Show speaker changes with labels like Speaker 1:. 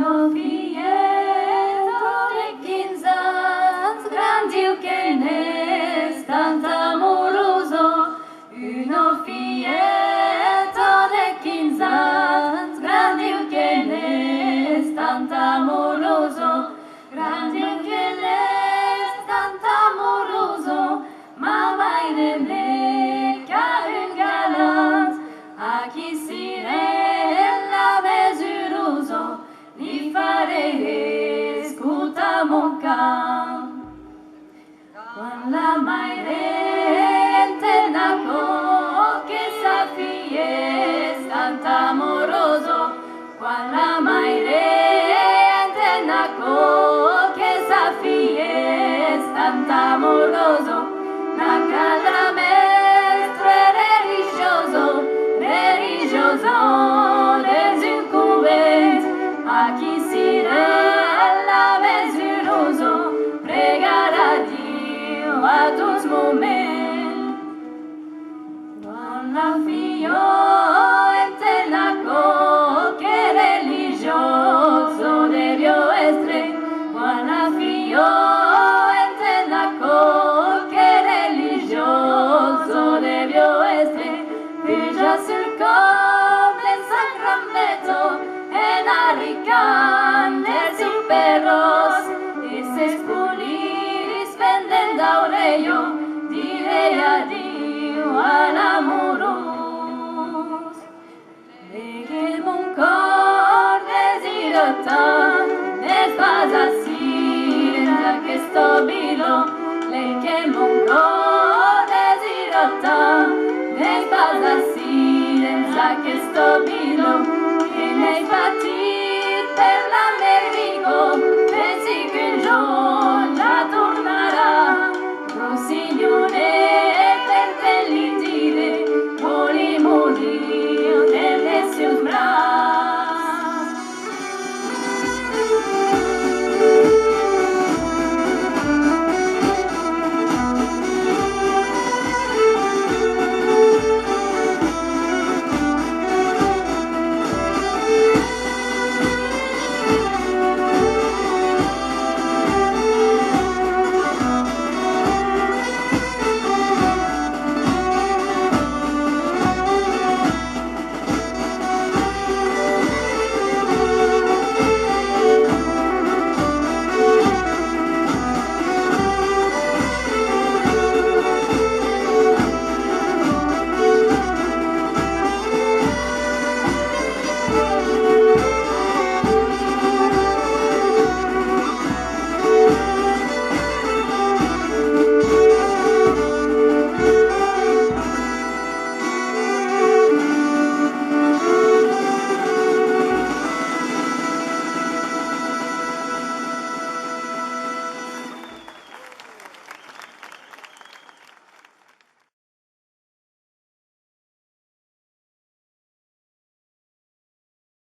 Speaker 1: Uno fietto de 15 ans, grandiu che n'es tant amoroso. Uno fietto de 15 ans, grandiu che n'es tant amoroso. Grandiu che n'es tant amoroso, ma mai ne car un galant, a chi si la mesuroso, li farei scuta mon can. Quan la maire entenaco che sa fies tant amoroso, quan la maire entenaco che sa fies tant amoroso, na casa mestre religioso, religioso des un couvent, a qui si la mesuroso, pregara Dio a tous moments. Quan la fio entenaco che religioso debió estre, quan la fio entenaco che religioso debió estre, Villa sul come sacramento en arrican el superos, y se espulis vendendo aurelio, direi addio all'amoros. Lege mon cor desirotant, n'est pas assis dans questo bilo, lege mon cor desirotant, n'est pas assis dans questo bilo.